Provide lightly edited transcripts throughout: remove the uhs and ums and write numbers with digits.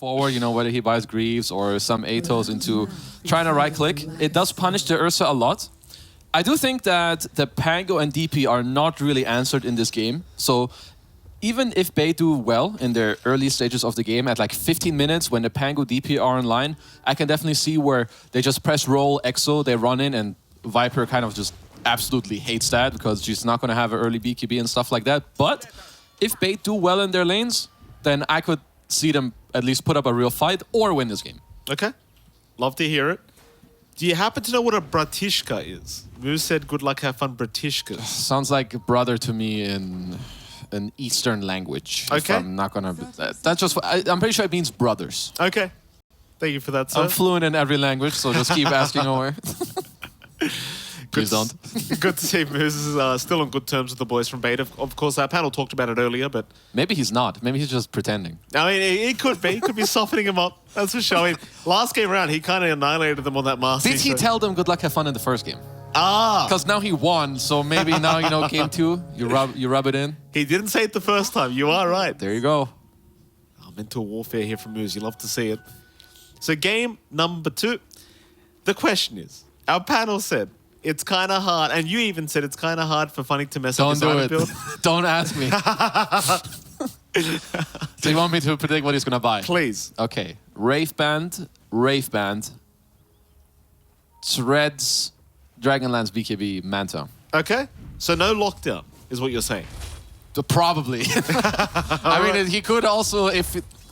forward, you know, whether he buys Greaves or some Atos into trying to right-click. It does punish the Ursa a lot. I do think that the Pango and DP are not really answered in this game. So even if they do well in their early stages of the game, at like 15 minutes when the Pango DP are online, I can definitely see where they just press roll, Exo, they run in, and Viper kind of just absolutely hates that because she's not going to have an early BKB and stuff like that. But if they do well in their lanes, then I could see them at least put up a real fight or win this game. Okay. Love to hear it. Do you happen to know what a Bratishka is? Moose said, good luck, have fun, Bratishkas. Sounds like brother to me in an Eastern language. Okay. I'm not going to... That's just... I'm pretty sure it means brothers. Okay. Thank you for that, sir. I'm fluent in every language, so just keep asking away. Please don't. Good to see Moose is still on good terms with the boys from Beta. Of course, our panel talked about it earlier, but... Maybe he's not. Maybe he's just pretending. I mean, it could be. He could be softening him up. That's for sure. I mean, last game round, he kind of annihilated them on that master. Did he tell them good luck, have fun in the first game? Ah! Because now he won, so maybe now, you know, game 2, you rub it in. He didn't say it the first time. You are right. There you go. Oh, mental warfare here from Moose. You love to see it. So game number 2. The question is, our panel said, it's kind of hard, and you even said it's kind of hard for Funny to mess up his item build. Don't ask me. So you want me to predict what he's going to buy? Please. Okay. Wraith Band, Threads, Dragonlance, BKB, Manta. Okay. So no lockdown is what you're saying. Probably. I mean, he could also,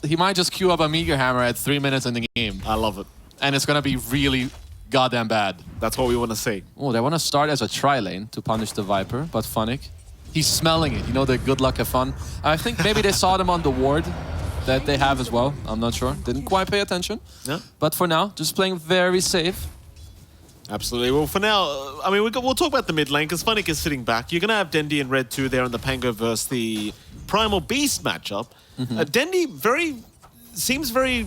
he might just queue up a Meteor Hammer at 3 minutes in the game. I love it. And it's going to be really goddamn bad. That's what we want to see. Oh, they want to start as a tri-lane to punish the Viper, but Funnick, he's smelling it. You know, the good luck, have fun. I think maybe they saw them on the ward that they have as well. I'm not sure. Didn't quite pay attention. Yeah. But for now, just playing very safe. Absolutely. Well, for now, I mean, we'll talk about the mid lane because Funnick is sitting back. You're going to have Dendi and Red 2 there in the Pango versus the Primal Beast matchup. Dendi seems very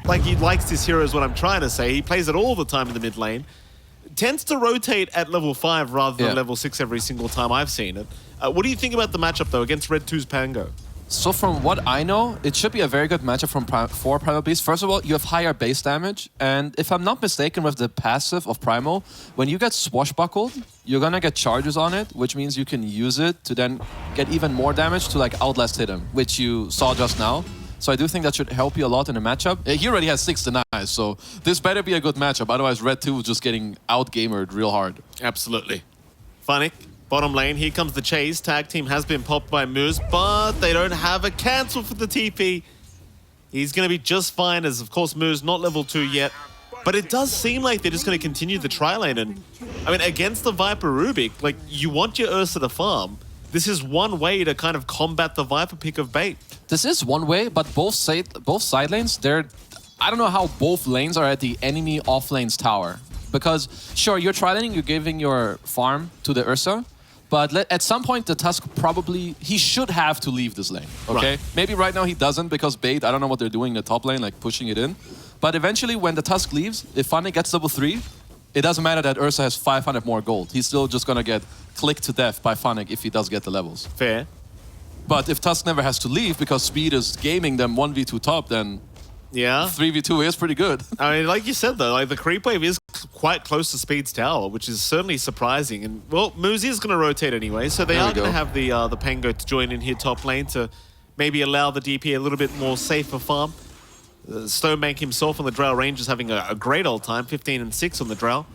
like he likes this hero is what I'm trying to say. He plays it all the time in the mid lane. Tends to rotate at level 5 rather than level 6 every single time I've seen it. What do you think about the matchup, though, against Red 2's Pango? So from what I know, it should be a very good matchup for Primal Beast. First of all, you have higher base damage, and if I'm not mistaken with the passive of Primal, when you get swashbuckled, you're gonna get charges on it, which means you can use it to then get even more damage to like outlast hit him, which you saw just now. So I do think that should help you a lot in the matchup. He already has 6 denies, so this better be a good matchup. Otherwise, Red 2 is just getting out-gamered real hard. Absolutely. Funnick, bottom lane. Here comes the chase. Tag team has been popped by Moose, but they don't have a cancel for the TP. He's going to be just fine, as of course Moose not level 2 yet. But it does seem like they're just going to continue the tri-lane. And I mean, against the Viper Rubik, like, you want your Ursa to farm. This is one way to kind of combat the Viper pick of bait. This is one way, but both side lanes, I don't know how both lanes are at the enemy off lane's tower. Because, sure, you're tri-laning, you're giving your farm to the Ursa, but at some point the Tusk he should have to leave this lane, okay? Right. Maybe right now he doesn't because bait, I don't know what they're doing in the top lane, like pushing it in. But eventually when the Tusk leaves, if Funny gets level 3, it doesn't matter that Ursa has 500 more gold. He's still just gonna get clicked to death by Funnick if he does get the levels. Fair. But if Tusk never has to leave because Speed is gaming them 1v2 top, then 3v2 is pretty good. I mean, like you said though, like the creep wave is quite close to Speed's tower, which is certainly surprising. And well, Moose is going to rotate anyway, so they are going to have the Pango to join in here top lane to maybe allow the DP a little bit more safer farm. Stonebank himself on the Drow range is having a great old time, 15 and 6 on the Drow.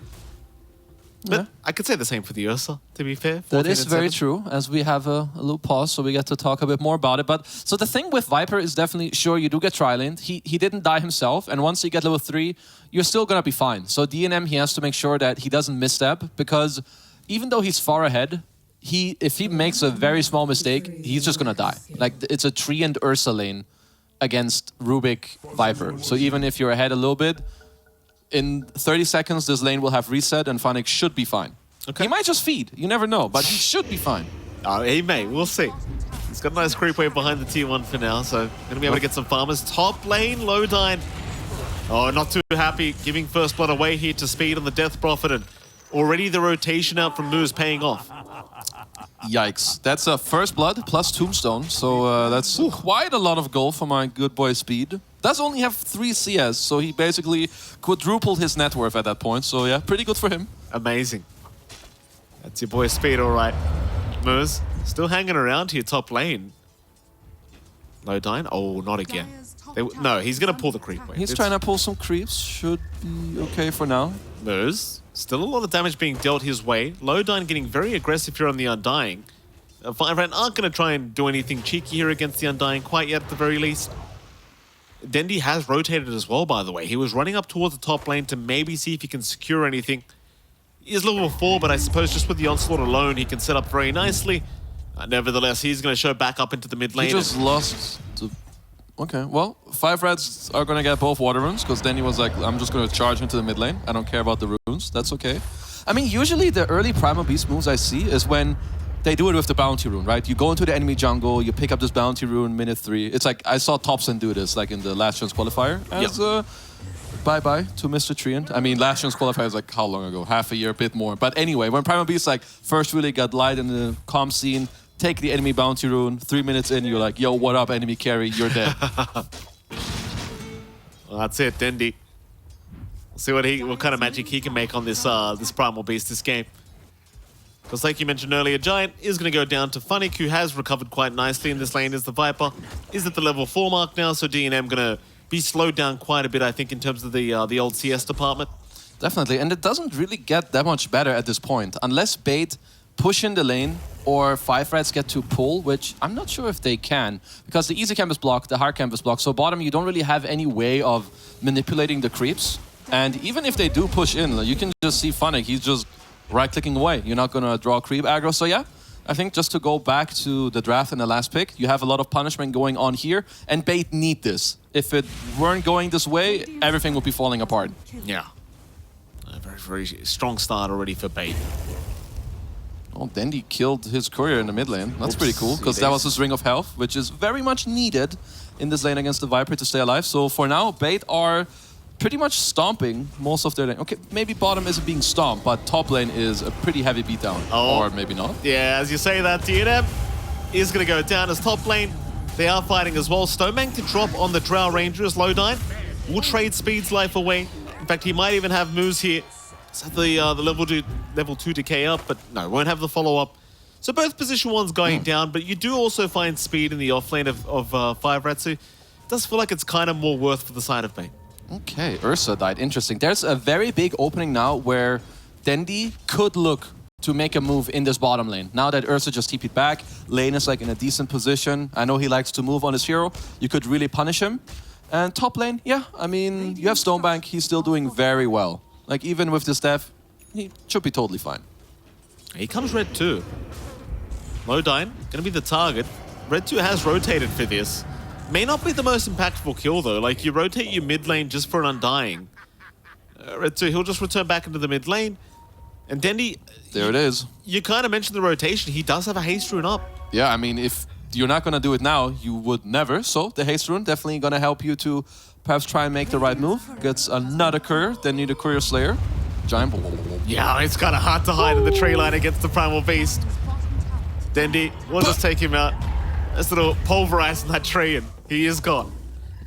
But I could say the same for the Ursa, to be fair. That is very true, as we have a little pause, so we get to talk a bit more about it. But so the thing with Viper is definitely, sure, you do get tri-laned. He didn't die himself, and once you get level 3, you're still going to be fine. So DNM, he has to make sure that he doesn't misstep, because even though he's far ahead, if he makes a very small mistake, he's just going to die. Like, it's a Tree and Ursa lane against Rubik Viper. So even if you're ahead a little bit, in 30 seconds, this lane will have reset and Funnick should be fine. Okay. He might just feed. You never know, but he should be fine. He may. We'll see. He's got a nice creep wave behind the tier 1 for now, so going to be able to get some farmers. Top lane, Lodine. Oh, not too happy. Giving first blood away here to Speed on the Death Prophet, and already the rotation out from Moose paying off. Yikes. That's a first blood plus tombstone, so that's quite a lot of gold for my good boy Speed. Does only have 3 CS, so he basically quadrupled his net worth at that point. So yeah, pretty good for him. Amazing. That's your boy Speed, all right. Moose, still hanging around here top lane. Lodine? Oh, not again. No, he's going to pull the creep wave. He's trying to pull some creeps. Should be okay for now. Moose, still a lot of damage being dealt his way. Lodine getting very aggressive here on the Undying. 5RAT aren't going to try and do anything cheeky here against the Undying quite yet at the very least. Dendi has rotated as well, by the way. He was running up towards the top lane to maybe see if he can secure anything. He is level 4, but I suppose just with the onslaught alone, he can set up very nicely. Nevertheless, he's going to show back up into the mid lane. He just lost to... Okay, well, 5RATs are going to get both water runes, because Dendi was like, I'm just going to charge into the mid lane. I don't care about the runes. That's okay. I mean, usually the early Primal Beast moves I see is when they do it with the bounty rune, right? You go into the enemy jungle, you pick up this bounty rune, minute 3. It's like, I saw Thompson do this, like in the Last Chance qualifier. As bye-bye to Mr. Treant. I mean, Last Chance qualifier is like, how long ago? Half a year, a bit more. But anyway, when Primal Beast like first really got light in the comm scene, take the enemy bounty rune, 3 minutes in, you're like, yo, what up, enemy carry? You're dead. Well, that's it, Dendi. We'll see what kind of magic he can make on this this Primal Beast this game. Because like you mentioned earlier, Giant is going to go down to Funnick, who has recovered quite nicely in this lane as the Viper. Is at the level 4 mark now, so D&M going to be slowed down quite a bit, I think, in terms of the old CS department. Definitely, and it doesn't really get that much better at this point. Unless Bait push in the lane or 5RATs get to pull, which I'm not sure if they can, because the easy camp is blocked, the hard camp is blocked, so bottom you don't really have any way of manipulating the creeps. And even if they do push in, you can just see Funnick, he's just right-clicking away. You're not going to draw creep aggro. So yeah, I think just to go back to the draft and the last pick, you have a lot of punishment going on here, and Bait need this. If it weren't going this way, everything would be falling apart. Yeah. A very, very strong start already for Bait. Oh, Dendi killed his courier in the mid lane. That's pretty cool, because that was his ring of health, which is very much needed in this lane against the Viper to stay alive. So for now, Bait are pretty much stomping most of their lane. Okay, maybe bottom isn't being stomped, but top lane is a pretty heavy beatdown. Oh. Or maybe not. Yeah, as you say that, D&M is going to go down as top lane. They are fighting as well. Stonebank to drop on the Drow Ranger as Lodine will trade Speed's life away. In fact, he might even have moves here. So the level 2 decay up, but no, won't have the follow-up. So both position 1's going down, but you do also find Speed in the offlane of 5RAT, so it does feel like it's kind of more worth for the side of Bait. Okay, Ursa died. Interesting. There's a very big opening now where Dendi could look to make a move in this bottom lane. Now that Ursa just TP'd back, lane is like in a decent position. I know he likes to move on his hero. You could really punish him. And top lane, yeah, I mean, you have Stonebank. He's still doing very well. Like, even with the staff, he should be totally fine. Here comes Red 2. Lodine, gonna be the target. Red 2 has rotated for this. May not be the most impactful kill though, like you rotate your mid lane just for an Undying. Red 2, he'll just return back into the mid lane. And Dendi... There it is. You kind of mentioned the rotation, he does have a haste rune up. Yeah, I mean, if you're not gonna do it now, you would never. So the haste rune definitely gonna help you to perhaps try and make the right move. Gets another courier, then need a courier slayer. Giant... Yeah, it's kind of hard to hide in the tree line against the Primal Beast. Dendi, we'll just take him out. This little pulverize in that tree and he is gone.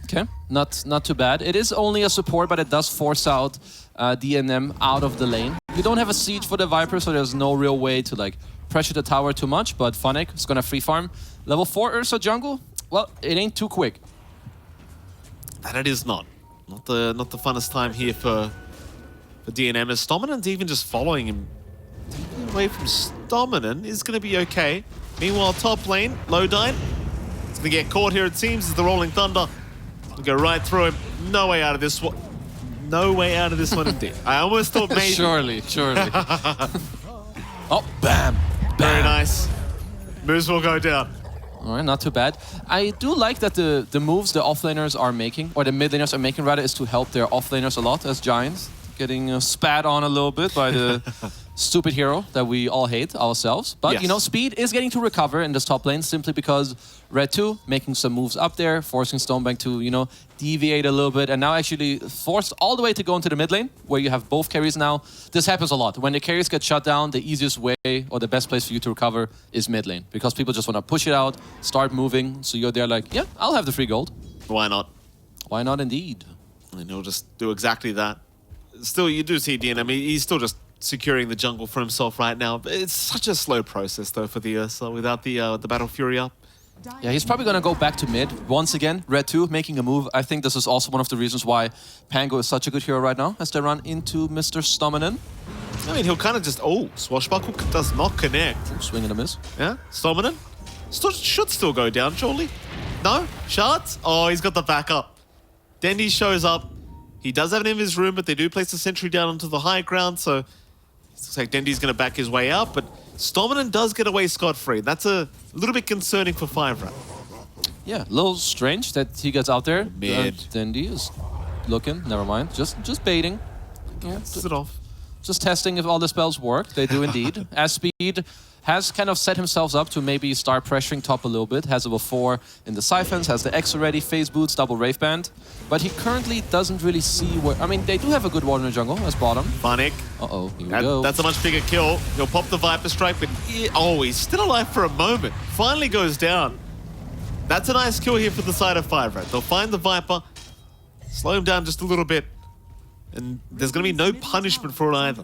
Okay, not too bad. It is only a support, but it does force out D&M out of the lane. You don't have a siege for the Viper, so there's no real way to like pressure the tower too much, but Funnick is gonna free farm. Level 4 Ursa jungle, well, it ain't too quick. That it is not. Not the funnest time here for D&M, as Stominan's even just following him. Taking away from Stominan is gonna be okay. Meanwhile, top lane, Lodine. It's gonna get caught here, it seems, as the Rolling Thunder. We'll go right through him. No way out of this one. No way out of this one indeed. I almost thought maybe. Surely. Oh, bam. Very nice. Moves will go down. All right, not too bad. I do like that the moves the offlaners are making, or the mid laners are making rather, is to help their offlaners a lot as Giants. Getting spat on a little bit by the stupid hero that we all hate ourselves. But, yes, you know, Speed is getting to recover in this top lane simply because Red 2 making some moves up there, forcing Stonebank to, you know, deviate a little bit, and now actually forced all the way to go into the mid lane, where you have both carries now. This happens a lot. When the carries get shut down, the easiest way or the best place for you to recover is mid lane, because people just want to push it out, start moving, so you're there like, yeah, I'll have the free gold. Why not? Why not indeed? And he'll just do exactly that. Still, you do see DN. I mean, he's still just securing the jungle for himself right now. It's such a slow process, though, for the Ursa without the Battle Fury up. Yeah, he's probably going to go back to mid. Once again, Red 2 making a move. I think this is also one of the reasons why Pango is such a good hero right now, as they run into Mr. Stominen. I mean, he'll kind of just... Oh, Swashbuckle does not connect. Ooh, swing and a miss. Yeah, Stominen should still go down, surely. No? Shards? Oh, he's got the backup. Dendi shows up. He does have it in his room, but they do place the sentry down onto the high ground, so it looks like Dendi's going to back his way out, but Stominen does get away scot-free. That's a little bit concerning for 5RAT. Yeah, a little strange that he gets out there. Mid. Dendi is looking, never mind. Just baiting. Yeah, Gets it off. just testing if all the spells work. They do indeed. As Speed has kind of set himself up to maybe start pressuring top a little bit. Has a 4 in the Siphons, has the X already, phase boots, double Wraith Band. But he currently doesn't really see where... I mean, they do have a good ward in the jungle as bottom. Funnick. Uh-oh, here we go. That's a much bigger kill. He'll pop the Viper Strike, but he's still alive for a moment. Finally goes down. That's a nice kill here for the side of 5RAT. They'll find the Viper, slow him down just a little bit, and there's going to be no punishment for it either.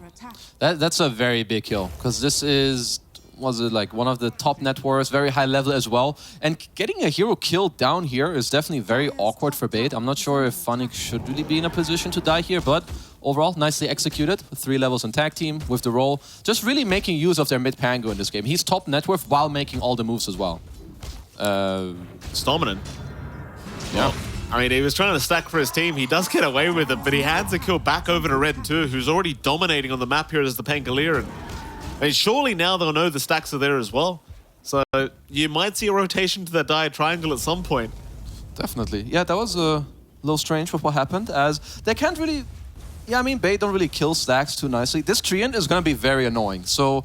That's a very big kill, because this is... was it like one of the top net worths, very high level as well. And getting a hero killed down here is definitely very awkward for Bait. I'm not sure if Funnick should really be in a position to die here, but overall, nicely executed. 3 levels in tag team with the role. Just really making use of their mid Pango in this game. He's top net worth while making all the moves as well. Stominen. Yeah. I mean, he was trying to stack for his team. He does get away with it, but he hands the kill back over to Red 2, who's already dominating on the map here as the Pangolier. And surely now they'll know the stacks are there as well. So you might see a rotation to that dire triangle at some point. Definitely. Yeah, that was a little strange with what happened, as they can't really... Yeah, I mean, Bait don't really kill stacks too nicely. This Treant is going to be very annoying. So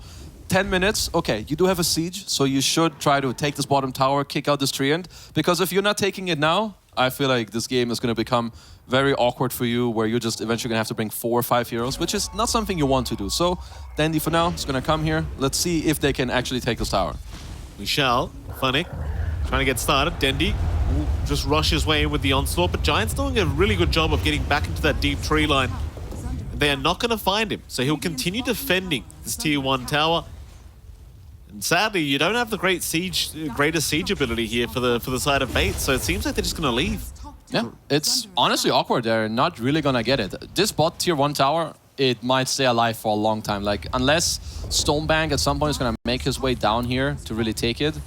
10 minutes, okay, you do have a siege, so you should try to take this bottom tower, kick out this Treant. Because if you're not taking it now, I feel like this game is going to become very awkward for you, where you're just eventually going to have to bring 4 or 5 heroes, which is not something you want to do. So, Dendi for now is going to come here. Let's see if they can actually take this tower. We shall. Funnick trying to get started. Dendi will just rush his way in with the onslaught, but Giant's doing a really good job of getting back into that deep tree line. They are not going to find him, so he'll continue defending this tier 1 tower. And sadly, you don't have the greatest siege ability here for the side of Bait, so it seems like they're just going to leave. Yeah, it's honestly awkward. They're not really gonna get it. This bot tier 1 tower, it might stay alive for a long time. Like, unless Stonebank at some point is gonna make his way down here to really take it,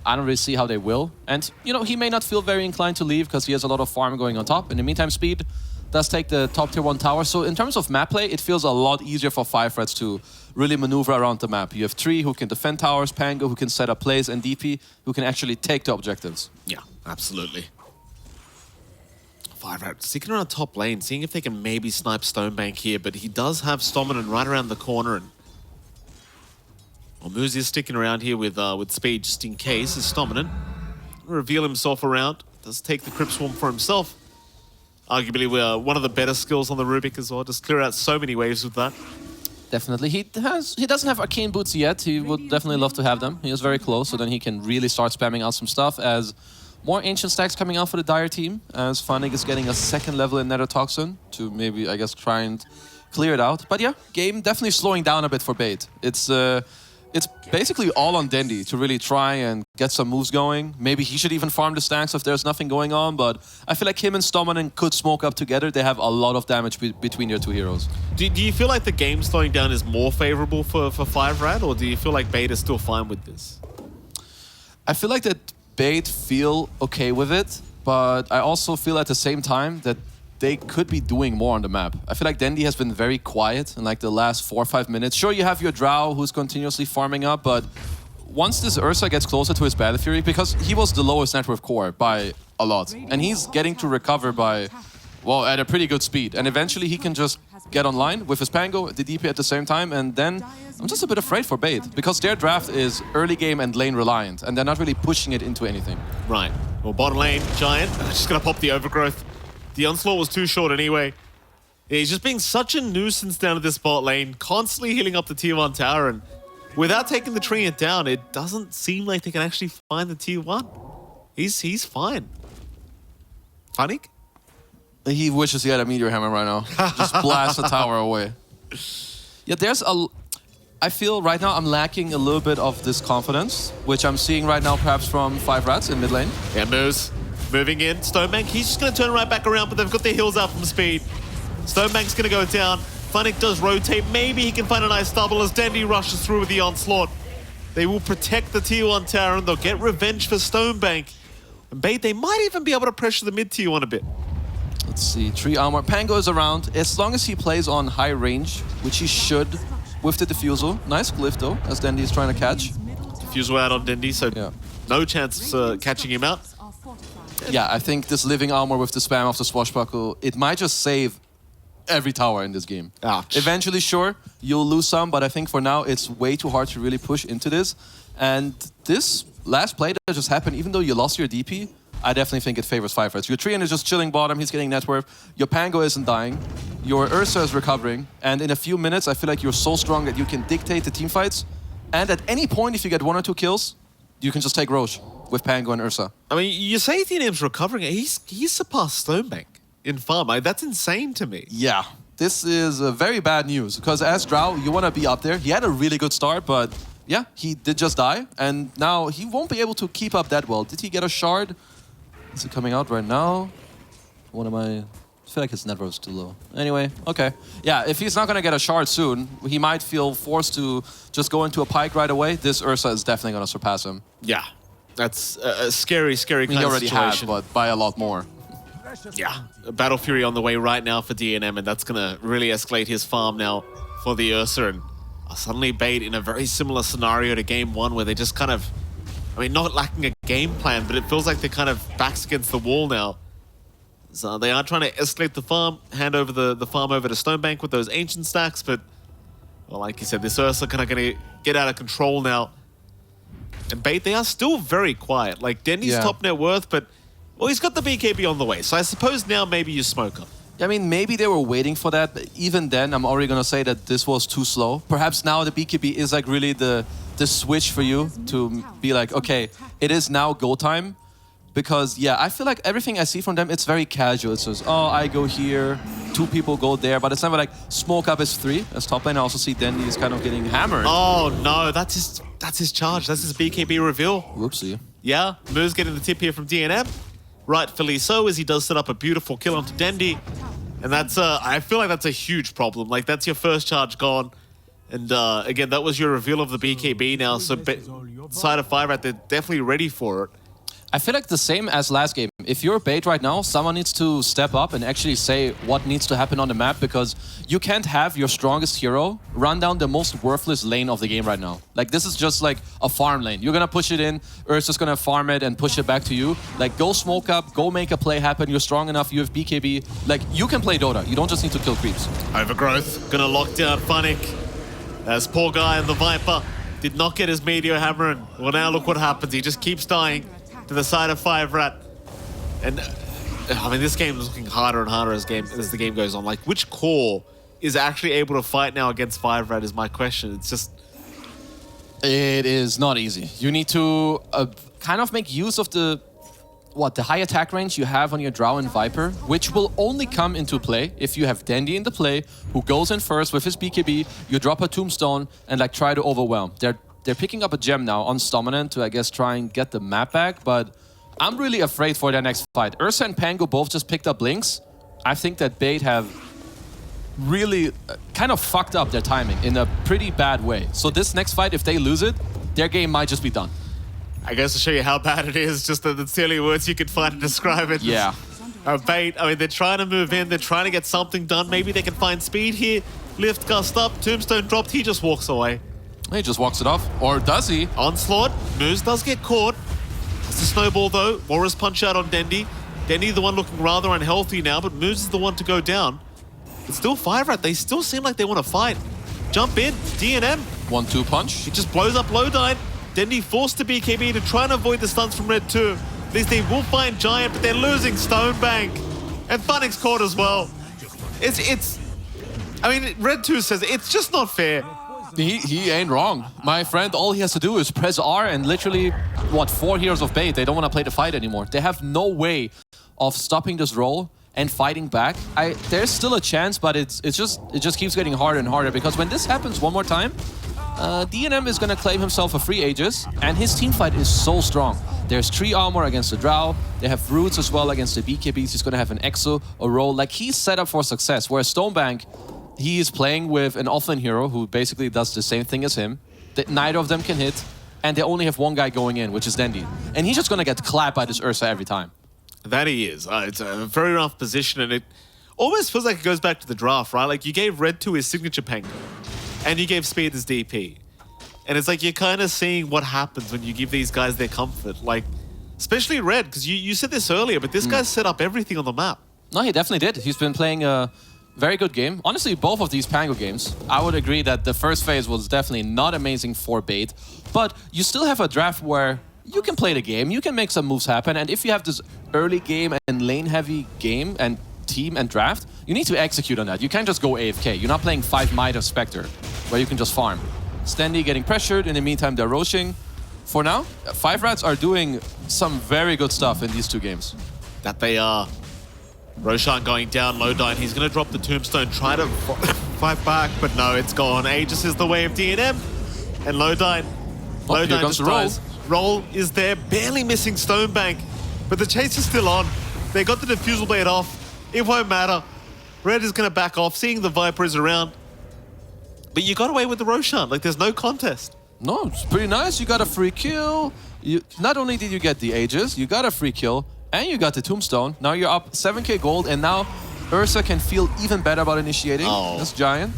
I don't really see how they will. And, you know, he may not feel very inclined to leave because he has a lot of farm going on top. In the meantime, Speed does take the top tier 1 tower. So in terms of map play, it feels a lot easier for 5RATs to really maneuver around the map. You have Tree who can defend towers, Pango who can set up plays, and DP who can actually take the objectives. Yeah, absolutely. 5RAT sticking around top lane, seeing if they can maybe snipe Stonebank here, but he does have Stominen right around the corner. And Moose is sticking around here with Speed just in case. As Stominen reveal himself around, does take the Crypt Swarm for himself. Arguably, one of the better skills on the Rubik as well. Just clear out so many waves with that. Definitely. He doesn't have Arcane Boots yet. He would definitely love to have them. He is very close, so then he can really start spamming out some stuff as more Ancient stacks coming out for the Dire team, as Funnick is getting a 2nd level in Nether Toxin to maybe, I guess, try and clear it out. But yeah, game definitely slowing down a bit for Bait. It's basically all on Dendi to really try and get some moves going. Maybe he should even farm the stacks if there's nothing going on, but I feel like him and Stominen could smoke up together. They have a lot of damage between their 2 heroes. Do you feel like the game slowing down is more favorable for 5RAT, or do you feel like Bait is still fine with this? I feel like that Bait feel okay with it, but I also feel at the same time that they could be doing more on the map. I feel like Dendi has been very quiet in like the last 4 or 5 minutes. Sure, you have your Drow who's continuously farming up, but once this Ursa gets closer to his Battle Fury, because he was the lowest net worth core by a lot, and he's getting to recover by, well, at a pretty good speed. And eventually he can just get online with his Pango, the DP at the same time, and then I'm just a bit afraid for Bait, because their draft is early game and lane reliant, and they're not really pushing it into anything. Right. Well, bottom lane, Giant, just gonna pop the Overgrowth. The onslaught was too short anyway. He's just being such a nuisance down at this bot lane, constantly healing up the tier 1 tower, and without taking the Treant down, it doesn't seem like they can actually find the tier 1. He's fine. Funnick? He wishes he had a meteor hammer right now. Just blast the tower away. Yeah, I feel right now I'm lacking a little bit of this confidence, which I'm seeing right now perhaps from 5RATs in mid lane. Yeah, moves. Moving in. Stonebank, he's just going to turn right back around, but they've got their heals out from speed. Stonebank's going to go down. Funnick does rotate. Maybe he can find a nice double as Dandy rushes through with the onslaught. They will protect the tier 1 tower and they'll get revenge for Stonebank. And Bait, they might even be able to pressure the mid tier 1 a bit. Let's see, 3 armor. Pango is around. As long as he plays on high range, which he should with the diffusal. Nice glyph though, as Dandy is trying to catch. Diffusal out on Dandy, so no chance of catching him out. Yeah, I think this living armor with the spam of the swashbuckle, it might just save every tower in this game. Ouch. Eventually, sure, you'll lose some, but I think for now it's way too hard to really push into this. And this last play that just happened, even though you lost your DP, I definitely think it favors 5RATs. Your Treant is just chilling bottom, he's getting net worth. Your Pango isn't dying. Your Ursa is recovering. And in a few minutes, I feel like you're so strong that you can dictate the team fights. And at any point, if you get 1 or 2 kills, you can just take Roche with Pango and Ursa. I mean, you say DNM's recovering. He's surpassed Stonebank in farm. That's insane to me. Yeah, this is very bad news. Because as Drow, you want to be up there. He had a really good start, but yeah, he did just die. And now he won't be able to keep up that well. Did he get a shard? Is it coming out right now? I feel like his net worth is too low. Anyway, okay. Yeah, if he's not going to get a shard soon, he might feel forced to just go into a pike right away. This Ursa is definitely going to surpass him. Yeah, that's a scary, scary kind he of already situation. has, but by a lot more. Yeah, Battle Fury on the way right now for DNM, and that's going to really escalate his farm now for the Ursa. And suddenly Bait in a very similar scenario to Game 1 where they just kind of, I mean, not lacking a game plan, but it feels like they're kind of backs against the wall now. So they are trying to escalate the farm, hand over the farm over to Stonebank with those ancient stacks, but well, like you said, this Ursa kind of going to get out of control now. And Bait, they are still very quiet. Like, Denny's top net worth, but well, he's got the BKB on the way. So I suppose now maybe you smoke him. I mean, maybe they were waiting for that, but even then, I'm already going to say that this was too slow. Perhaps now the BKB is like really the switch for you to be like, okay, it is now go time. Because, yeah, I feel like everything I see from them, it's very casual. It's just, oh, I go here, 2 people go there. But it's never like, smoke up is 3 as top lane. I also see Dandy is kind of getting hammered. Oh, no, that's his charge. That's his BKB reveal. Whoopsie. Yeah, Moose getting the tip here from DNM. Rightfully so, as he does set up a beautiful kill onto Dandy. And that's, I feel like that's a huge problem. Like, that's your first charge gone. And again, that was your reveal of the BKB now. So, side of 5RAT, they're definitely ready for it. I feel like the same as last game. If you're Bait right now, someone needs to step up and actually say what needs to happen on the map, because you can't have your strongest hero run down the most worthless lane of the game right now. Like, this is just like a farm lane. You're gonna push it in, Ursa's gonna farm it and push it back to you. Like, go smoke up, go make a play happen. You're strong enough, you have BKB. Like, you can play Dota. You don't just need to kill creeps. Overgrowth, gonna lock down Funnick. As poor guy in the Viper did not get his Meteor Hammer, and well, now look what happens. He just keeps dying to the side of 5RAT. And I mean, this game is looking harder and harder as the game goes on. Like, which core is actually able to fight now against 5RAT is my question. It's just... It is not easy. You need to kind of make use of the high attack range you have on your Drow and Viper, which will only come into play if you have Dandy in the play, who goes in first with his BKB, you drop a Tombstone, and like try to overwhelm. They're picking up a gem now on Stominant to, I guess, try and get the map back, but I'm really afraid for their next fight. Ursa and Pango both just picked up Links. I think that Bait have really kind of fucked up their timing in a pretty bad way. So this next fight, if they lose it, their game might just be done. I guess to show you how bad it is, just the silly words you could find to describe it. Yeah. Bait, I mean, they're trying to move in, they're trying to get something done. Maybe they can find speed here. Lift gust up, Tombstone dropped, he just walks away. He just walks it off. Or does he? Onslaught. Moose does get caught. It's a snowball, though. Warriors punch out on Dandy. Dandy, the one looking rather unhealthy now, but Moose is the one to go down. It's still 5RAT. They still seem like they want to fight. Jump in. DNM. 1-2 punch. He just blows up Lowdine. Dandy forced to BKB to try and avoid the stuns from Red 2. At least they will find Giant, but they're losing Stonebank. And Funnick's caught as well. I mean, Red 2 says it's just not fair. He ain't wrong. My friend, all he has to do is press R and literally, 4 heroes of Bait. They don't want to play the fight anymore. They have no way of stopping this roll and fighting back, there's still a chance, but it just keeps getting harder and harder, because when this happens one more time, DNM is going to claim himself a free Aegis, and his team fight is so strong. There's 3 armor against the Drow, they have roots as well against the BKBs, he's going to have an Exo, a roll, like he's set up for success, whereas Stonebank, he is playing with an offlane hero who basically does the same thing as him, that neither of them can hit, and they only have one guy going in, which is Dendi. And he's just going to get clapped by this Ursa every time. That he is. It's a very rough position, and it almost feels like it goes back to the draft, right? Like, you gave Red 2 his signature Pango, and you gave Speed his DP. And it's like you're kind of seeing what happens when you give these guys their comfort. Like, especially Red, because you said this earlier, but this guy's set up everything on the map. No, he definitely did. He's been playing a very good game. Honestly, both of these Pango games, I would agree that the first phase was definitely not amazing for bait, but you still have a draft where you can play the game, you can make some moves happen, and if you have this early game and lane-heavy game and team and draft, you need to execute on that. You can't just go AFK. You're not playing 5 Might of Spectre, where you can just farm. Stendy getting pressured, in the meantime they're roshing. For now, 5RATs are doing some very good stuff in these 2 games. That they are. Roshan going down, Lowdyne, he's going to drop the tombstone, try to fight back, but no, it's gone. Aegis is the way of DNM, and Lowdyne just dies. Roll is there, barely missing Stonebank, but the chase is still on. They got the defusal blade off. It won't matter. Red is going to back off, seeing the Viper is around. But you got away with the Roshan, like there's no contest. No, it's pretty nice. You got a free kill. Not only did you get the Aegis, you got a free kill, and you got the tombstone. Now you're up 7k gold, and now Ursa can feel even better about initiating this Giant.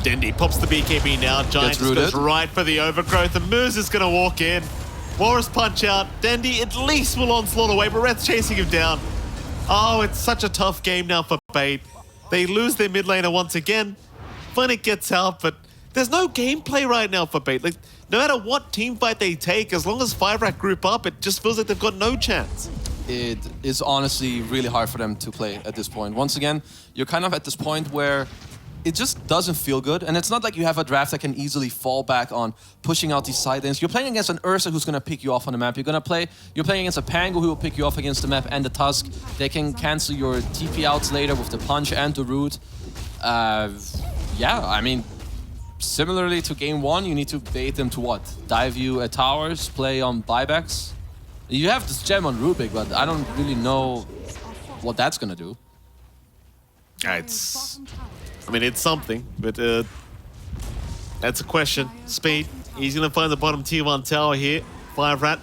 Dendi pops the BKB now. Giant just goes right for the overgrowth, and Moose is going to walk in. Walrus punch out. Dendi at least will onslaught away, but Red's chasing him down. Oh, it's such a tough game now for Bait. They lose their mid laner once again. Funnick gets out, but there's no gameplay right now for Bait. Like, no matter what team fight they take, as long as 5RAT group up, it just feels like they've got no chance. It is honestly really hard for them to play at this point. Once again, you're kind of at this point where it just doesn't feel good, and it's not like you have a draft that can easily fall back on pushing out these side lanes. You're playing against an Ursa who's going to pick you off on the map. You're playing against a Pango who will pick you off against the map and the Tusk. They can cancel your TP outs later with the punch and the root. Yeah, I mean, similarly to game 1, you need to bait them to what? Dive you at towers, play on buybacks. You have this gem on Rubik, but I don't really know what that's going to do. It's something, but that's a question. Speed, he's going to find the bottom tier 1 tower here. 5RAT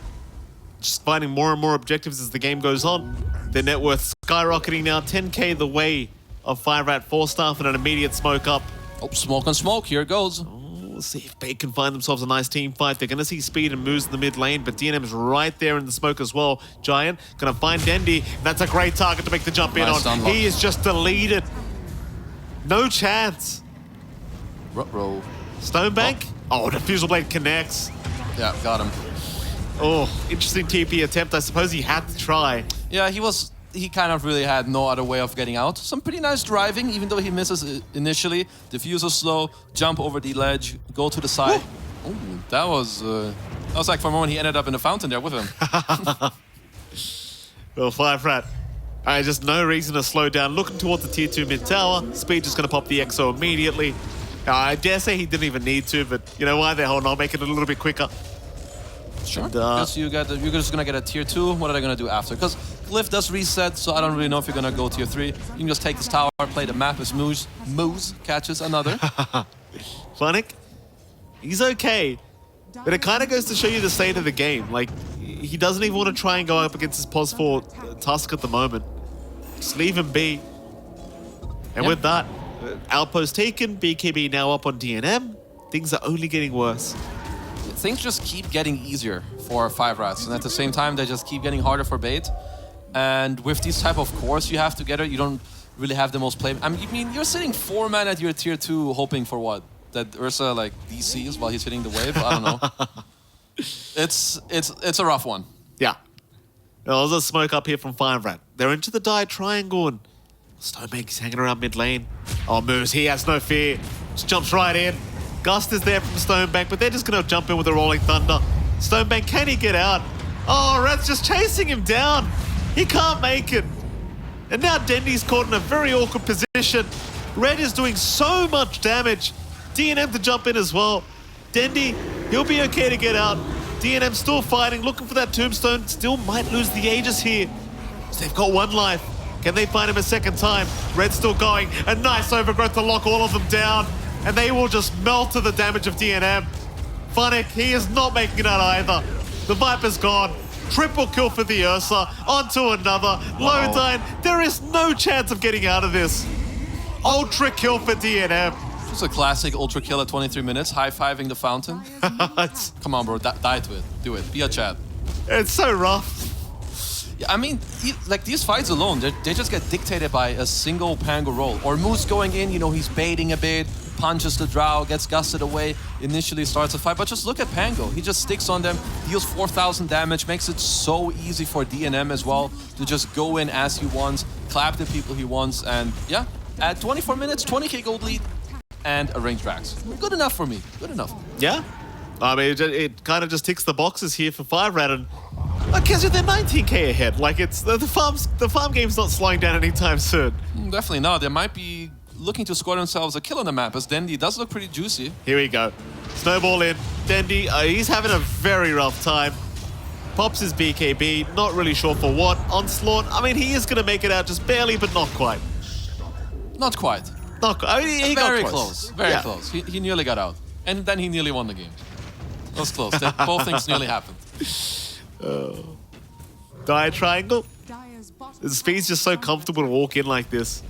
just finding more and more objectives as the game goes on. Their net worth skyrocketing now, 10k the way of 5RATFORCESTAFF, and an immediate smoke up. Oh, smoke on smoke, here it goes. We'll see if Bait can find themselves a nice team fight. They're going to see Speed and Moose in the mid lane, but DNM's right there in the smoke as well. Giant going to find Dendi. That's a great target to make the jump in on. Unlock. He is just deleted. No chance. Roll. Stonebank? Oh, Diffusal Blade connects. Yeah, got him. Oh, interesting TP attempt. I suppose he had to try. Yeah, he kind of really had no other way of getting out. Some pretty nice driving, even though he misses initially. Diffuser slow, jump over the ledge, go to the side. Ooh, that was like for a moment he ended up in the fountain there with him. Well, 5RAT. Just no reason to slow down. Looking towards the tier 2 mid tower. Speed just going to pop the Exo immediately. I dare say he didn't even need to, but you know why? They're holding on, make it a little bit quicker. Sure. Because you're just gonna get a tier 2. What are they gonna do after? Because Glyph does reset, so I don't really know if you're gonna go tier 3. You can just take this tower, play the map as Moose. Moose catches another. Funnick, he's okay. But it kind of goes to show you the state of the game. Like, he doesn't even want to try and go up against his pos 4 Tusk at the moment. Just leave him be. And with that, outpost taken, BKB now up on DNM. Things are only getting worse. Things just keep getting easier for 5RATs, and at the same time, they just keep getting harder for Bait. And with these type of cores you have together, you don't really have the most play. I mean, you're sitting 4 man at your tier 2, hoping for what? That Ursa like DCs while he's hitting the wave. I don't know. It's a rough one. Yeah. There's a smoke up here from 5RAT. They're into the die triangle, and Stonebank's hanging around mid lane. Oh, Moose, he has no fear. Just jumps right in. Gust is there from Stonebank, but they're just going to jump in with a Rolling Thunder. Stonebank, can he get out? Oh, Rat's just chasing him down. He can't make it. And now Dendi's caught in a very awkward position. Red is doing so much damage. DNM to jump in as well. Dendi, he'll be okay to get out. DNM still fighting, looking for that tombstone. Still might lose the Aegis here. So they've got one life. Can they find him a second time? Red's still going. A nice overgrowth to lock all of them down. And they will just melt to the damage of DNM. Funnick, he is not making it out either. The Viper's gone. Triple kill for the Ursa. Onto another. Lodine, there is no chance of getting out of this. Ultra kill for DNM. Just a classic ultra kill at 23 minutes, high-fiving the fountain. Come on, bro, die to it. Do it. Be a Chad. It's so rough. Yeah, I mean, like these fights alone, they just get dictated by a single Pango roll. Or Moose going in, you know, he's baiting a bit, punches the Drow, gets gusted away, initially starts a fight. But just look at Pango. He just sticks on them, deals 4,000 damage, makes it so easy for DNM as well to just go in as he wants, clap the people he wants, and yeah, at 24 minutes, 20k gold lead, and a ranged Rax. Good enough for me. Good enough. Yeah. I mean, it kind of just ticks the boxes here for 5RAT, and I guess they're 19k ahead. Like, it's the farm game's not slowing down anytime soon. Definitely not. They might be looking to score themselves a kill on the map, as Dendi does look pretty juicy. Here we go. Snowball in. Dendi, he's having a very rough time. Pops his BKB, not really sure for what. Onslaught, I mean, he is going to make it out just barely, but not quite. Not quite. Not quite. I mean, he very got close. Very close. He nearly got out. And then he nearly won the game. That was close. Both things nearly happened. Dire triangle. The speed's just so comfortable to walk in like this.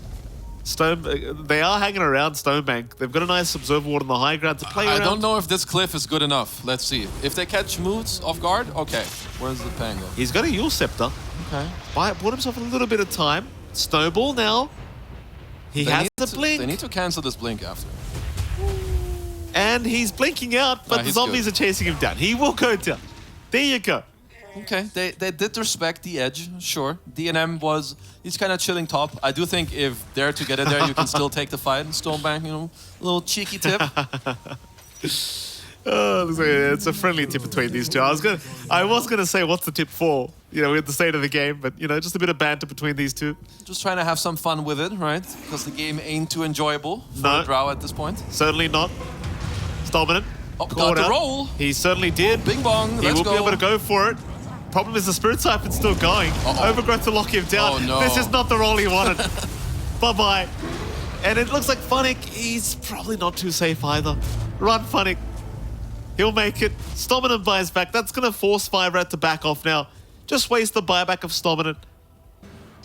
They are hanging around Stonebank. They've got a nice observer ward on the high ground to play around. I don't know if this cliff is good enough. Let's see. If they catch moves off guard, okay. Where's the Pango? He's got a Yule Scepter. Okay. Bought himself a little bit of time. Snowball now. He has the blink. They need to cancel this blink after. And he's blinking out, but the zombies are chasing him down. He will go down. There you go. Okay, they did respect the edge, sure. DNM he's kind of chilling top. I do think if they're together there, you can still take the fight. Stonebank, you know, a little cheeky tip. It's a friendly tip between these two. I was gonna say what's the tip for, you know, with the state of the game, but you know, just a bit of banter between these two. Just trying to have some fun with it, right? Because the game ain't too enjoyable for the Drow at this point. Certainly not. Dominant. Oh, got the roll. He certainly did. Bing bong. He will be able to go for it. Problem is the Spirit Siphon's still going. Overgrowth to lock him down. Oh, no. This is not the roll he wanted. Bye-bye. And it looks like Funnick, he's probably not too safe either. Run, Funnick. He'll make it. Stominant buys back. That's going to force 5RAT to back off now. Just waste the buyback of Stominant.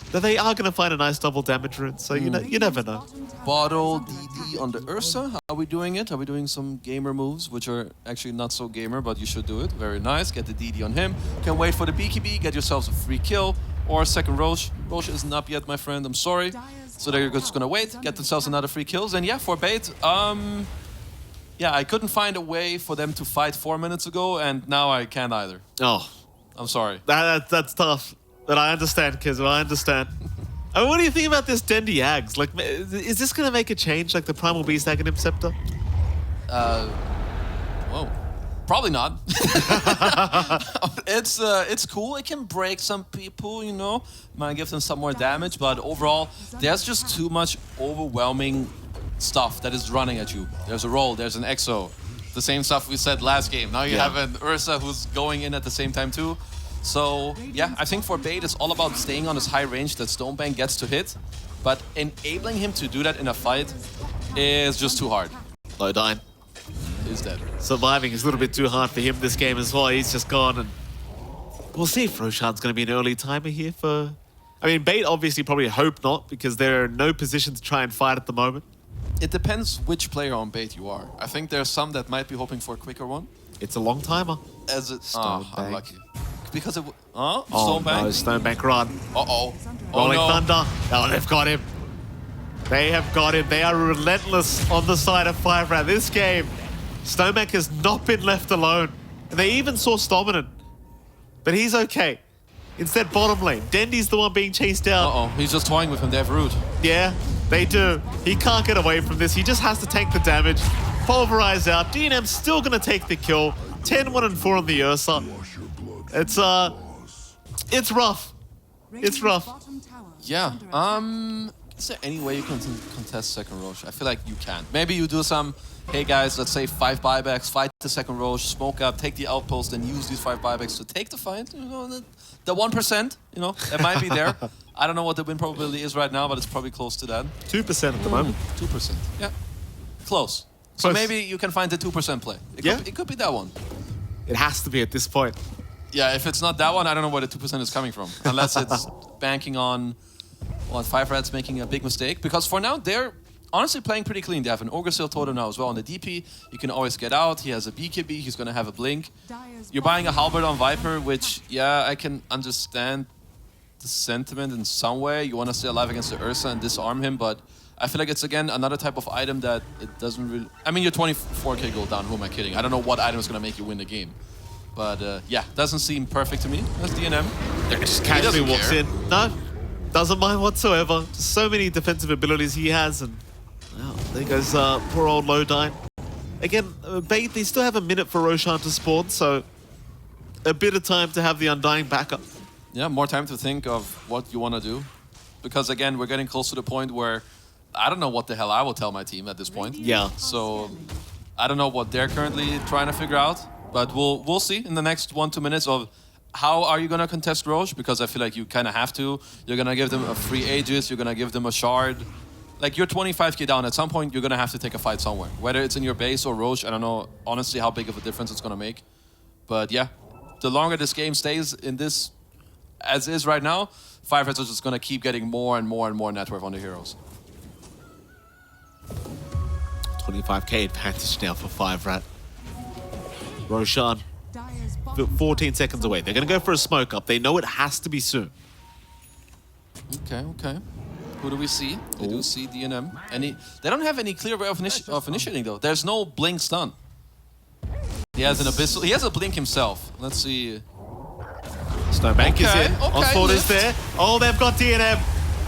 But they are going to find a nice double damage rune, so you never know. Bottle DD on the Ursa. How are we doing it? Are we doing some gamer moves, which are actually not so gamer, but you should do it. Very nice. Get the DD on him. Can wait for the BKB. Get yourselves a free kill. Or a second Roche. Roche isn't up yet, my friend. I'm sorry. So they're just going to wait. Get themselves another free kills. And yeah, for bait, yeah, I couldn't find a way for them to fight 4 minutes ago, and now I can't either. Oh. I'm sorry. That's tough. But I understand, Kiz. I understand. I mean, what do you think about this Dendi Ags? Like, is this going to make a change, like the Primal Beast Aghanim Scepter? Whoa. Probably not. It's cool. It can break some people, you know. Might give them some more damage, but overall, there's just too much overwhelming stuff that is running at you. There's a roll, there's an Exo. The same stuff we said last game. Now you have an Ursa who's going in at the same time too. So, yeah, I think for bait, it's all about staying on this high range that Stonebank gets to hit. But enabling him to do that in a fight is just too hard. Lodine is dead. Surviving is a little bit too hard for him this game as well. He's just gone, and we'll see if Roshan's going to be an early timer here for... I mean, bait obviously probably hope not, because they're in no position to try and fight at the moment. It depends which player on bait you are. I think there's some that might be hoping for a quicker one. It's a long timer. As it... unlucky. Because it... Oh, Stonebank? no, Stonebank run. Uh-oh. Rolling Thunder. Oh, they've got him. They have got him. They are relentless on the side of 5RAT. This game, Stonebank has not been left alone. And they even saw Stominant. But he's okay. Instead, bottom lane. Dendi's the one being chased down. Uh-oh. He's just toying with him. They have root. Yeah, they do. He can't get away from this. He just has to take the damage. Pulverize out. DNM's still going to take the kill. 10, 1, and 4 on the Ursa. It's rough. It's rough. Yeah. Is there any way you can contest second Roche? I feel like you can. Maybe you do some, hey guys, let's say 5 buybacks, fight the second Roche, smoke up, take the outpost, and use these 5 buybacks to take the fight. You know, the 1%, you know, it might be there. I don't know what the win probability is right now, but it's probably close to that. 2% at the moment. 2%. Yeah. Close. So maybe you can find the 2% play. It could be that one. It has to be at this point. Yeah, if it's not that one, I don't know where the 2% is coming from. Unless it's banking on 5RAT's making a big mistake. Because for now, they're honestly playing pretty clean. They have an Ogre Seal Totem now as well on the DP. You can always get out. He has a BKB. He's going to have a Blink. You're buying a Halberd on Viper, which, yeah, I can understand the sentiment in some way. You want to stay alive against the Ursa and disarm him, but I feel like it's, again, another type of item that it doesn't really... I mean, you're 24k gold down. Who am I kidding? I don't know what item is going to make you win the game. But, yeah, doesn't seem perfect to me. That's DNM. Just casually walks in. No, doesn't mind whatsoever. Just so many defensive abilities he has, and well, there goes poor old Lodine. Again, Bait, they still have a minute for Roshan to spawn, so a bit of time to have the Undying backup. Yeah, more time to think of what you want to do. Because, again, we're getting close to the point where I don't know what the hell I will tell my team at this point. Yeah. So I don't know what they're currently trying to figure out. But we'll see in the next 1-2 minutes of how are you going to contest Roche? Because I feel like you kind of have to. You're going to give them a free Aegis. You're going to give them a shard. Like, you're 25k down. At some point, you're going to have to take a fight somewhere. Whether it's in your base or Roche, I don't know honestly how big of a difference it's going to make. But yeah, the longer this game stays in this as is right now, 5RATs are just going to keep getting more and more and more net worth on the heroes. 25k advantage now for 5RAT. Roshan, 14 seconds away. They're going to go for a smoke up. They know it has to be soon. Okay, okay. Who do we see? They do see DNM. They don't have any clear way of initiating, though. There's no blink stun. He has an abyssal. He has a blink himself. Let's see. Snowbank is in. Okay, Onslaught is there. Oh, they've got DNM.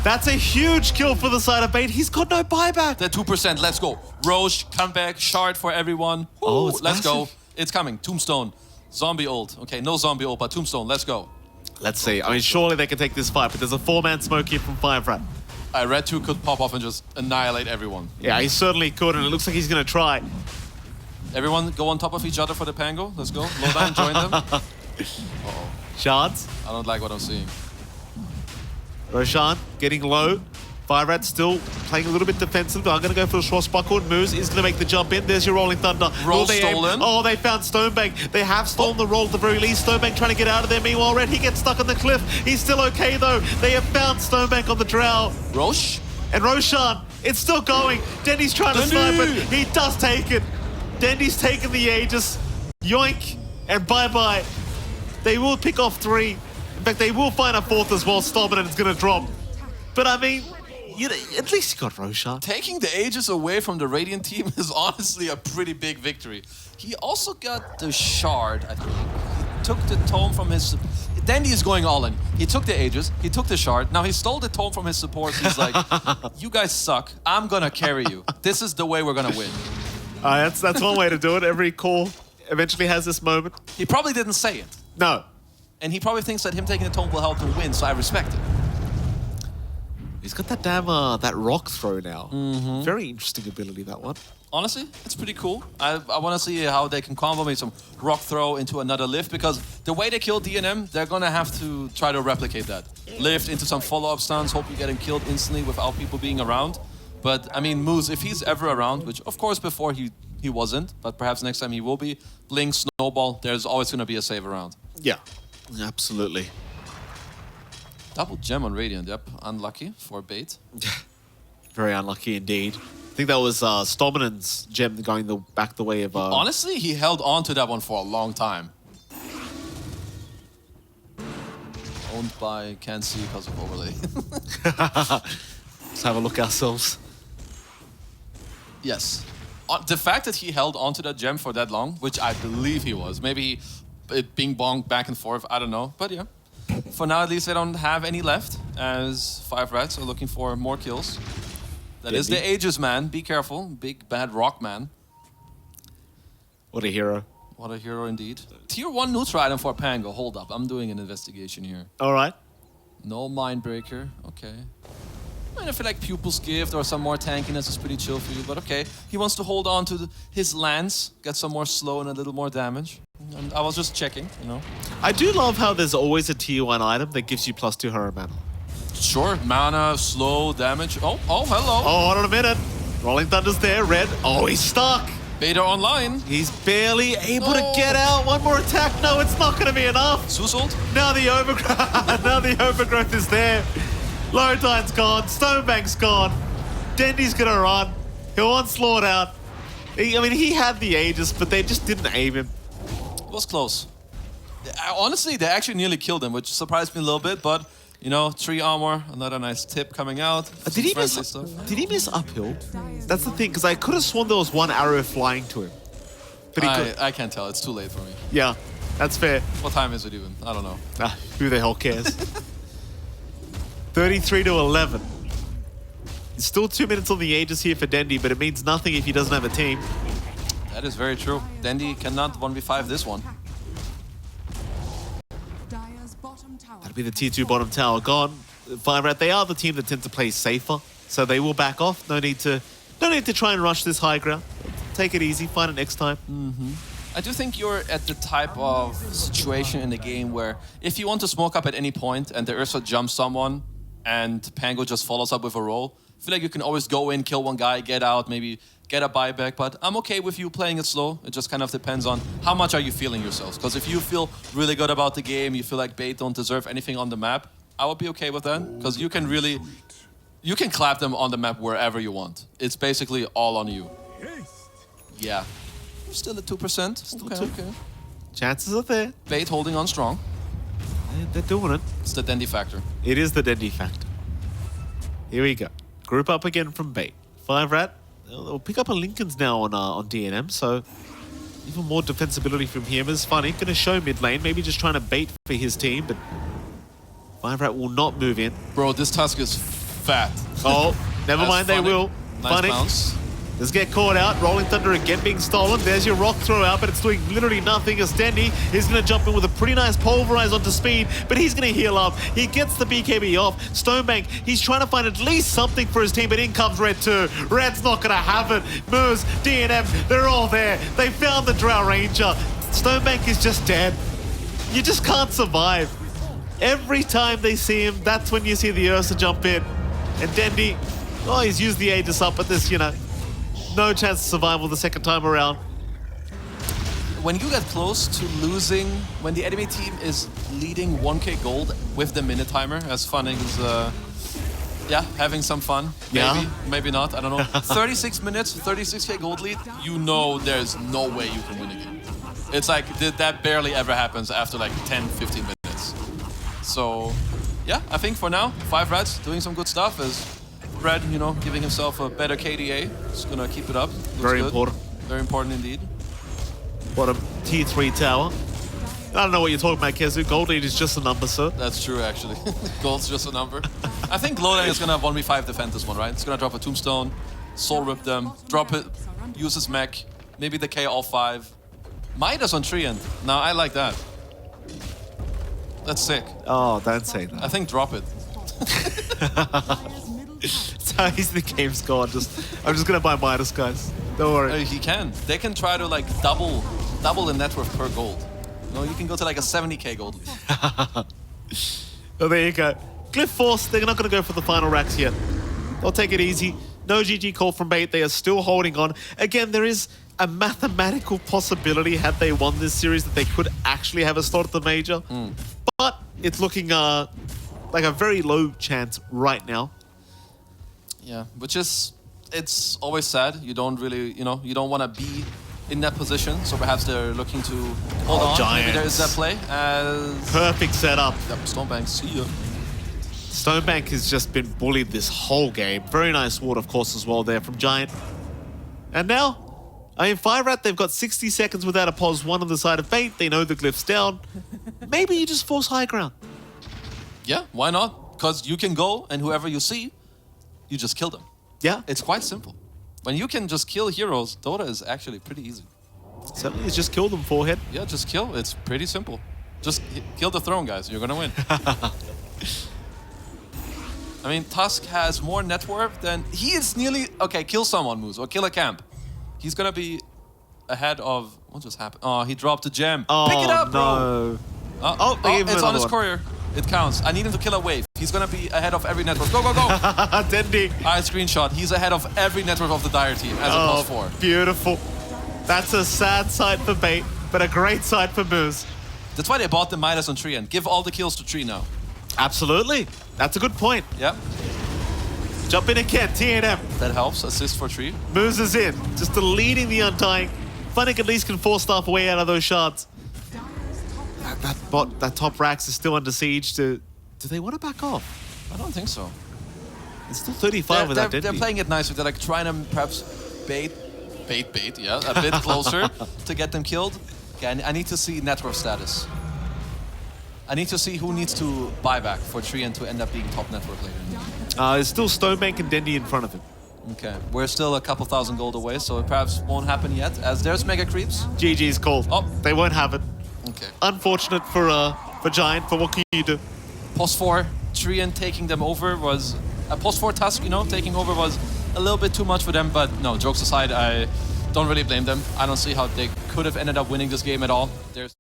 That's a huge kill for the side of Bait. He's got no buyback. The 2%. Let's go. Roche, comeback, shard for everyone. Oh, let's massive. go. It's coming. Tombstone. Zombie ult. Okay, no zombie ult, but Tombstone. Let's go. Let's see. I mean, surely they can take this fight, but there's a 4-man smoke here from 5RAT. Red 2 could pop off and just annihilate everyone. Yeah, he certainly could, and it looks like he's going to try. Everyone go on top of each other for the Pango. Let's go. Lowdown, join them. Uh-oh. Shards. I don't like what I'm seeing. Roshan getting low. 5RAT still playing a little bit defensive, but I'm going to go for the Swashbuckle, and Moose is going to make the jump in. There's your Rolling Thunder. Roll Will they aim? stolen. Oh, they found Stonebank. They have stolen the roll at the very least. Stonebank trying to get out of there. Meanwhile, Red, he gets stuck on the cliff. He's still okay, though. They have found Stonebank on the drow. Roche? And Roshan, it's still going. Dendy's trying to snipe it. He does take it. Dendy's taken the Aegis. Yoink. And bye-bye. They will pick off 3. In fact, they will find a 4th as well. Stop it, and it's going to drop. But I mean, at least you got Roshan. Taking the Aegis away from the Radiant team is honestly a pretty big victory. He also got the shard, I think. He took the tome from his... Dandy is going all in. He took the Aegis, he took the shard, now he stole the tome from his support. He's like, you guys suck, I'm gonna carry you. This is the way we're gonna win. That's one way to do it. Every call eventually has this moment. He probably didn't say it. No. And he probably thinks that him taking the tome will help him win, so I respect it. He's got that damn, that rock throw now. Very interesting ability, that one. Honestly, it's pretty cool. I want to see how they can combo maybe some rock throw into another lift, because the way they kill DNM, they're going to have to try to replicate that. Lift into some follow-up stuns, hope you get him killed instantly without people being around. But, I mean, Moose, if he's ever around, which of course before he wasn't, but perhaps next time he will be, Blink, Snowball, there's always going to be a save around. Yeah, absolutely. Double gem on Radiant, yep. Unlucky for Bait. Very unlucky indeed. I think that was Stominen's gem going back the way of... Honestly, he held on to that one for a long time. Owned by can't see because of overlay. Let's have a look ourselves. Yes. The fact that he held onto that gem for that long, which I believe he was, maybe it bing-bonged back and forth, I don't know. But yeah, for now at least they don't have any left, as 5RATs are looking for more kills. That is the Aegis man, be careful, big bad rock man. What a hero. What a hero indeed. Tier 1 neutral item for Pango, hold up, I'm doing an investigation here. All right. No Mindbreaker. Okay. I feel like Pupil's Gift or some more tankiness is pretty chill for you, but okay. He wants to hold on to his lance, get some more slow and a little more damage. And I was just checking, you know. I do love how there's always a tier 1 item that gives you +2 hero mana. Sure, mana, slow, damage. Oh, hello. Oh, hold on a minute. Rolling Thunder's there, red. Oh, he's stuck. Beta online. He's barely able to get out. One more attack. No, it's not going to be enough. Susult. Now the overgrowth. Now the overgrowth is there. Lowtine's gone. Stonebank's gone. Dendy's going to run. He'll onslaught out. He had the Aegis, but they just didn't aim him. It was close. Honestly, they actually nearly killed him, which surprised me a little bit, but, you know, 3 armor, another nice tip coming out. Did he miss uphill? That's the thing, because I could have sworn there was one arrow flying to him. But I can't tell. It's too late for me. Yeah, that's fair. What time is it even? I don't know. Who the hell cares? 33 to 11. It's still 2 minutes on the Aegis here for Dendy, but it means nothing if he doesn't have a team. That is very true. Dendy cannot 1v5 this one. That'll be the tier 2 bottom tower gone. 5RAT, they are the team that tend to play safer, so they will back off. No need to try and rush this high ground. Take it easy, find it next time. I do think you're at the type of situation in the game where if you want to smoke up at any point and the Ursa jumps someone and Pango just follows up with a roll, I feel like you can always go in, kill one guy, get out, maybe get a buyback, but I'm okay with you playing it slow. It just kind of depends on how much are you feeling yourselves. Because if you feel really good about the game, you feel like Bait don't deserve anything on the map, I would be okay with that. Because you can clap them on the map wherever you want. It's basically all on you. Yeah. Still at 2%. Still okay. Chances are there. Bait holding on strong. They're doing it. It's the Dendy factor. It is the Dendy factor. Here we go. Group up again from Bait. 5RAT. They'll pick up a Lincoln's now on DNM, so even more defensibility from him is funny. Going to show mid lane, maybe just trying to bait for his team, but 5RAT will not move in. Bro, this Tusk is fat. Oh, never mind, they will. Nice Funny. bounce. Let's get caught out. Rolling Thunder again being stolen. There's your rock throw out, but it's doing literally nothing as Dendy is going to jump in with a pretty nice pulverize onto speed, but he's going to heal up. He gets the BKB off. Stonebank, he's trying to find at least something for his team, but in comes Red 2. Red's not going to have it. Moose, DNM, they're all there. They found the Drow Ranger. Stonebank is just dead. You just can't survive. Every time they see him, that's when you see the Ursa jump in. And Dendy, oh, he's used the Aegis up, but this, no chance of survival the second time around. When you get close to losing, when the enemy team is leading 1k gold with the minute timer, as fun as, having some fun. Maybe, maybe not, I don't know. 36 minutes, 36k gold lead, you know there's no way you can win a game. It's like, that barely ever happens after like 10, 15 minutes. So, yeah, I think for now, 5RATs doing some good stuff as Red, giving himself a better KDA. Just gonna keep it up. Looks very good. Important. Very important indeed. Bottom tier 3 tower. I don't know what you're talking about, Kezu. Gold lead is just a number, sir. That's true, actually. Gold's just a number. I think Glowdang is gonna 1v5 defend this one, right? It's gonna drop a Tombstone, Soul Rip them, drop it, use his mech, maybe the K all 5. Midas on Treant. Now, I like that. That's sick. Oh, don't say that. I think drop it. So he's the game's gone. I'm just gonna buy Midas, guys. Don't worry. He can. They can try to like double the net worth per gold. You can go to like a 70k gold. Oh, there you go. Glyph Force, they're not gonna go for the final racks yet. They'll take it easy. No GG call from Bait. They are still holding on. Again, there is a mathematical possibility had they won this series that they could actually have a slot at the major. But it's looking like a very low chance right now. Yeah, which is, it's always sad. You don't really, you don't want to be in that position. So perhaps they're looking to hold on. Giants. Maybe there is that play. Perfect setup. Yep, Stonebank, see ya. Stonebank has just been bullied this whole game. Very nice ward, of course, as well there from Giant. And now, 5RAT, they've got 60 seconds without a pos 1 on the side of Bait. They know the glyph's down. Maybe you just force high ground. Yeah, why not? Because you can go, and whoever you see, you just kill them. Yeah. It's quite simple. When you can just kill heroes, Dota is actually pretty easy. Certainly, it's just kill them, forehead. Yeah, just kill. It's pretty simple. Just kill the throne, guys. You're going to win. I mean, Tusk has more net worth than... He is nearly... Okay, kill someone, Moose, or kill a camp. He's gonna be ahead of... What just happened? Oh, he dropped a gem. Oh, Pick it up, no. bro! It's on his courier. It counts. I need him to kill a wave. He's gonna be ahead of every network. Go, go, go! Dendi. Alright, screenshot. He's ahead of every network of the Dire team as a +4. Beautiful. That's a sad sight for Bait, but a great sight for Moose. That's why they bought the Midas on Tree and give all the kills to Tree now. Absolutely. That's a good point. Yep. Jump in again, TNM. That helps. Assist for Tree. Moose is in, just deleting the Undying. Funnick at least can force staff away out of those shards. That top Rax is still under siege. Do they want to back off? I don't think so. It's still 35 without Dendi. They're playing it nicely. They're like trying to perhaps bait, yeah, a bit closer to get them killed. Okay, I need to see network status. I need to see who needs to buy back for Tree and to end up being top network later. There's still Stonebank and Dendi in front of him. Okay, we're still a couple thousand gold away, so it perhaps won't happen yet, as there's mega creeps. GG's called. Oh. They won't have it. Okay. Unfortunate for Giant, but what can you do? +4, Trian taking them over was... A +4 Tusk, you know, taking over was a little bit too much for them, but no, jokes aside, I don't really blame them. I don't see how they could have ended up winning this game at all. There's...